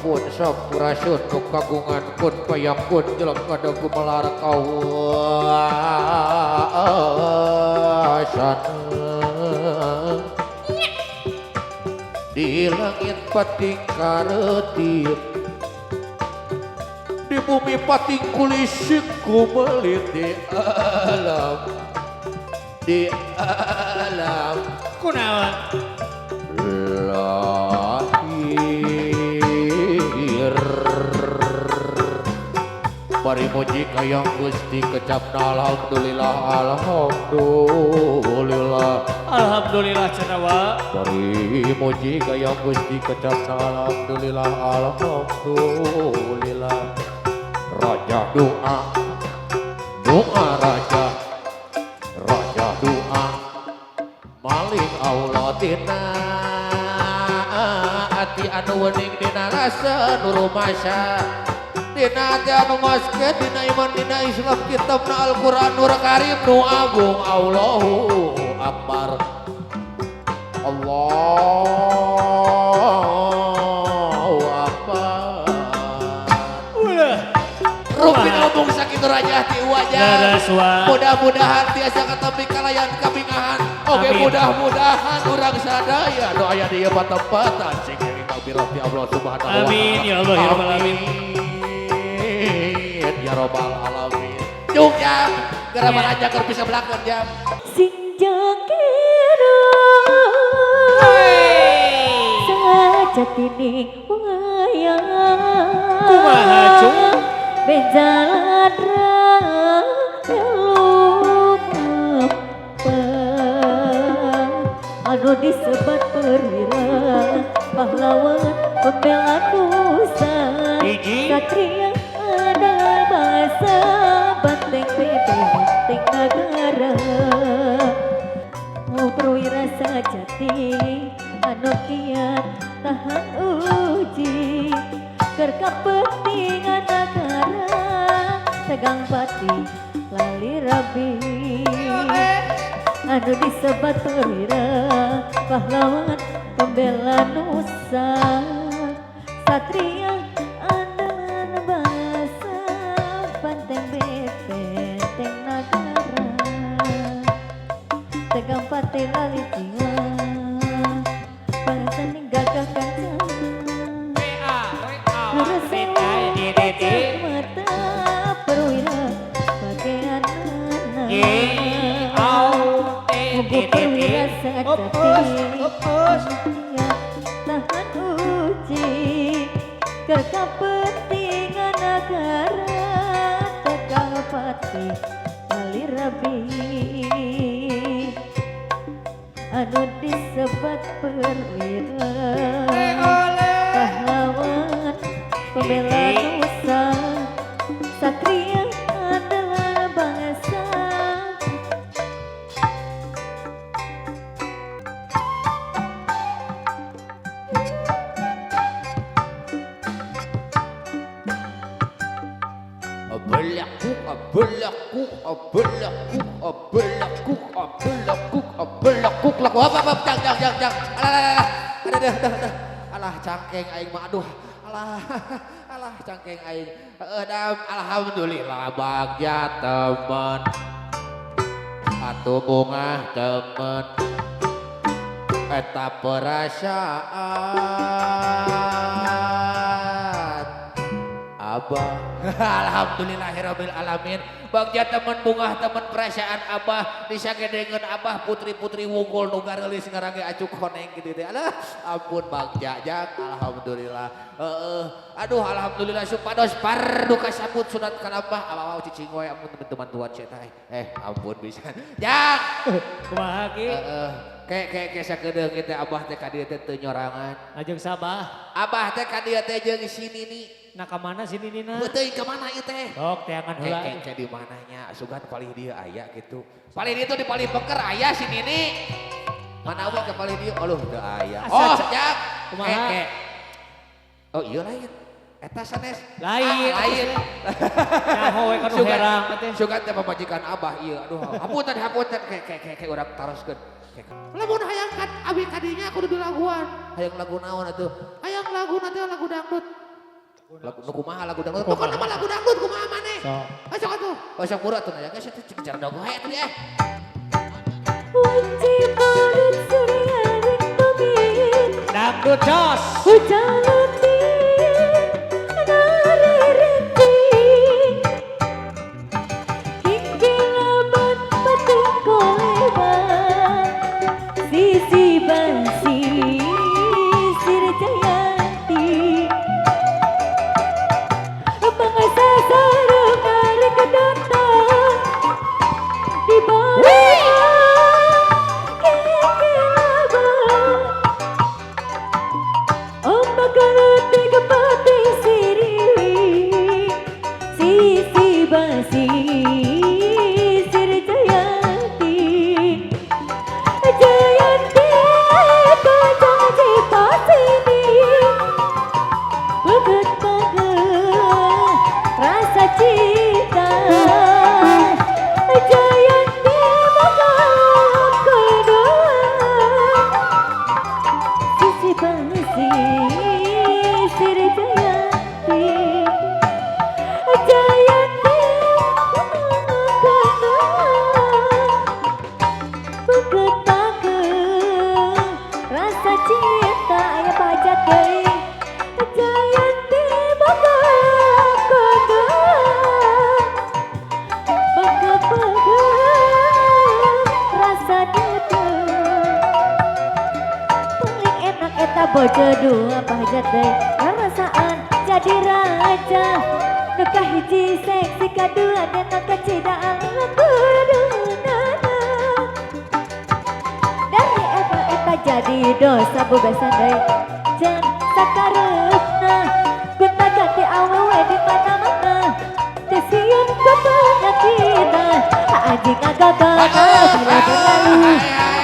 Pun sampurasun nu kagungan pun payangpun jelek kada gumelar kawasan di langit pating karetip di bumi pating kulisik kumelit di alam kunaon lahir bari muji kayang Gusti kecapna alhamdulillah alhamdulillah alhamdulillah cenah bari muji kayang Gusti kecapna alhamdulillah alhamdulillah raja doa raja doa maling Allah tina ati anu wening dina rasa nu rumasa dina ati anu maskeun dina iman dina Islam kitabna Al-Qur'an Nur Karim nu agung Allahu Akbar Allahu Akbar Rupin ngomong sakitu raja ti wajah mudah-mudahan tiasa ketepi kalayan kabingahan oke mudah-mudahan urang sadaya doa aya di ieu tempatan sing birahmi Allah subhanahu wa ta'ala amin ya Allah ya rabbal alamin ya rabbal alamin juk jam gara balaja keur bisa belakang jam sing jakira sajatine wayang kumaha cung benjalan anu disebat perwira pahlawan pembela nusa satria adalah bangsa banteng benteng negara perwira sajati anu kiat tahan uji keur kapentingan negara tegang pati lali rabi anu disebat perwira pahlawan pembela nusa satria andalan bangsa banteng benteng negara tegang pati lali jiwa bangsa ninggagah kancana mata perwira pakaian perwira sajati tahan uji kepentingan negara tegang pati kali rabi anu disebat perwira pahlawan pembela nusa satria adalah bangsa belakuk laku apa jang alah cangkeng aing mah aduh alah cangkeng aing alhamdulillah bagja temen atuh bungah temen eta perasaan abah alhamdulillahirabbil alamin bagja temen bungah temen perasaan abah disagedengeun abah putri-putri wungkul nu gareulis ngarange acuk honeng kitu teh alah ampun bagja jang alhamdulillah aduh alhamdulillah supados pardu kasambut sunat kalabah awaw cicing wae ampun teman-teman tua cetai ampun bisa jang kumaha ki kayak sakedeung teh abah teh ka dieu teh teu nyorangan ajeng sabah abah teh ka dieu teh jeung si Nini nah ka mana si Nina teuing ka mana ieu teh sok teangan heula kayak di mananya sugan palih dia aya gitu palih itu di palih peker aya si Nini mana we ke palih dia aduh teu aya oh jak kumaha oh iya lain eta sanes lain nyaho we kana herang teh sugan teh pamajikan abah ieu aduh hapunten kayak urang taroskeun lamun hayang kan abi kadinya kudu dilaguan hayang lagu naon atuh lagu nanti lagu dangdut. Lagu kumaha lagu dangdut. Pokoknya nama lagu dangdut kumaha maneh. Sok atuh. Sok murah tuh ya geus eta cara dagu hae teh eh. Wanci murid surya ring bumi. Dangdut jos. Hujan letih nari rinting. Hinggilaban pating koleban. Sisi basi sir jayanti. Mangsa sareng nari kedatang. Di bawah hinggilaban. Ombak geletik pati sirih. Sisi basi sir jayanti. Jayanti kacang cipas ini beget banget rasa cinta. Jayanti moga kedua sisi basi sir jayanti. Jayanti moga beget banget rasa cinta aya pajak geuing. Jayanti moga kedua beget banget rasa cinta. Paling enak eta bojo dua pajak deui ngarasaan jadi raja. Nu kahiji seksi kadua dan nu kacidaan lakudunaana. Dari eta jadi dosa bebasan deui jan sakareupna gunta ganti awewe di mana-mana. Teu sieun ku penyakitan anjing ngagagana bila berlalu.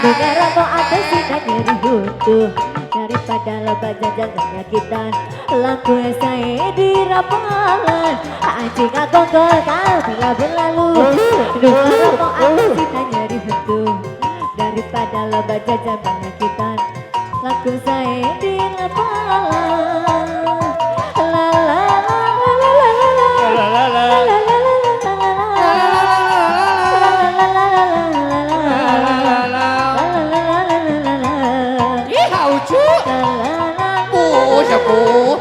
Negara mau atas sina nyeri huntuh daripada loba jajan penyakitan. Laku saya di rapalan anjing ngagogol kau bila berlalu. Negara mau atas sina nyeri huntuh daripada loba jajan penyakitan. Laku saya di rapalan. La la la la la la la la la la. Sepuh.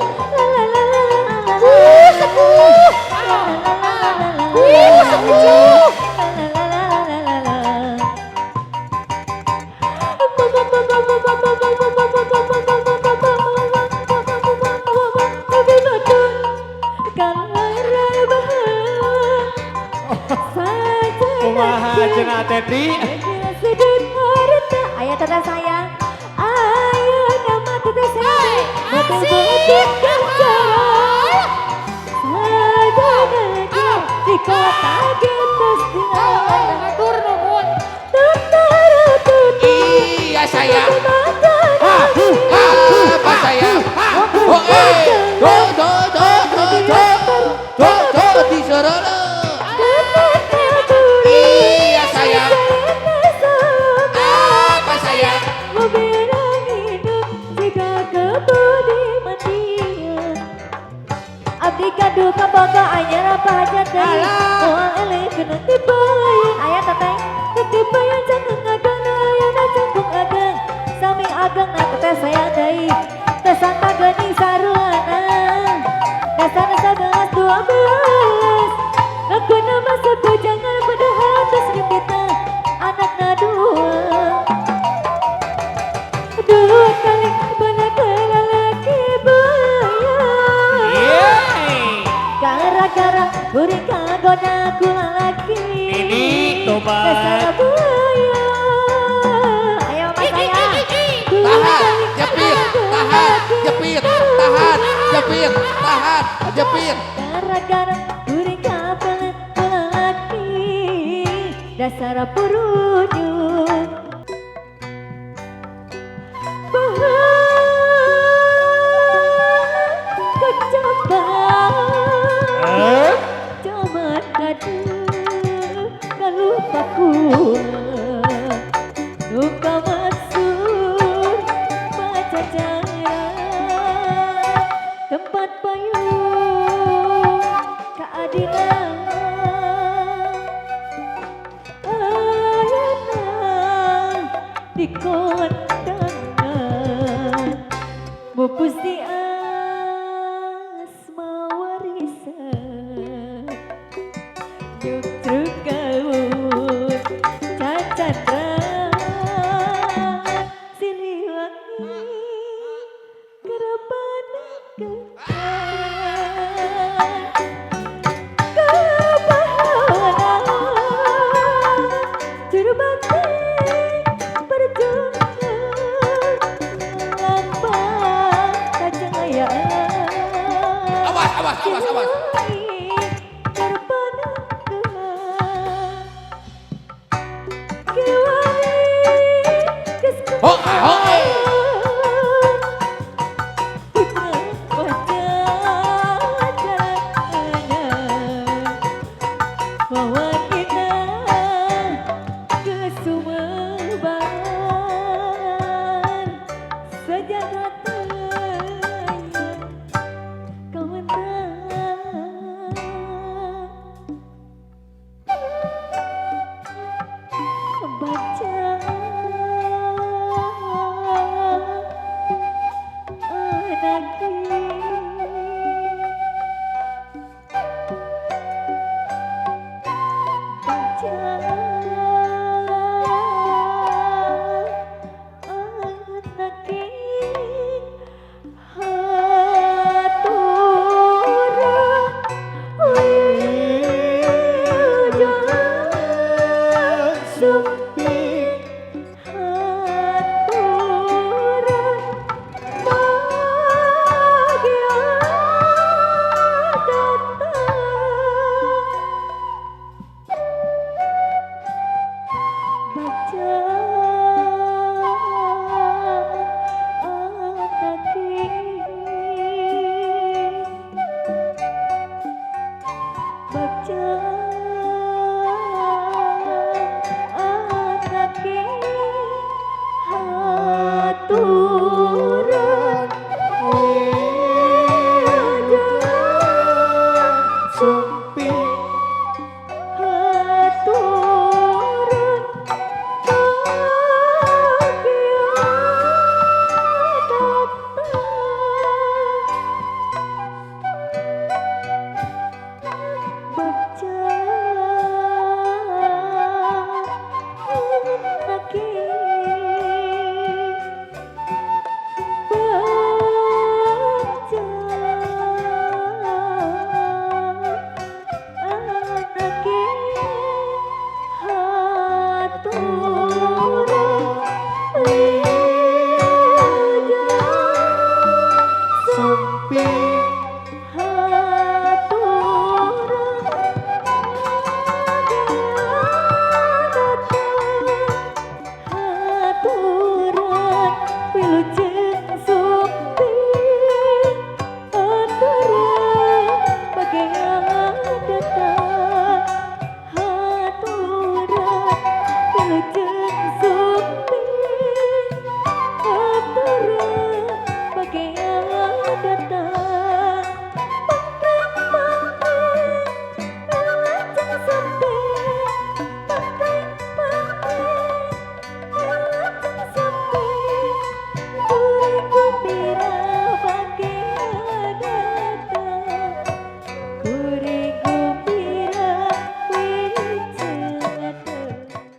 Kumaha cenah Teti? Ayah tata sayang, ayah nama tata sayang, mobil bocor kejar, saja di kota gitu segala. Atur nuhun. Iya sayang. Apa sayang? Oh do di sorolo. Iya sayang. Apa sayang? Mobilang hidup jika kebudiman dia. Abdi kadu kaboga anyar apa hajat deui. Moal eleh kena tibayan aya teteh. Tibayan jangan ngagang ayeuna cangkung ageng. Sami ageng na teteh saya deui. Teh sangka geuning saruana. Dasana 11 12. Aku nama sebu jangan padahal atas kita anakna dua. Dua kali benak lelaki bayar. Gara-gara kuring kagoda ku lalaki. Ini tobat. Dasar buaya. Ayo mas sayang. Tahan, jepit, tahan, jepit. Gara-gara kuring kagoda ku lalaki. Dasar perunyuk. Kecambang Jaman kadu Kalupaku Luka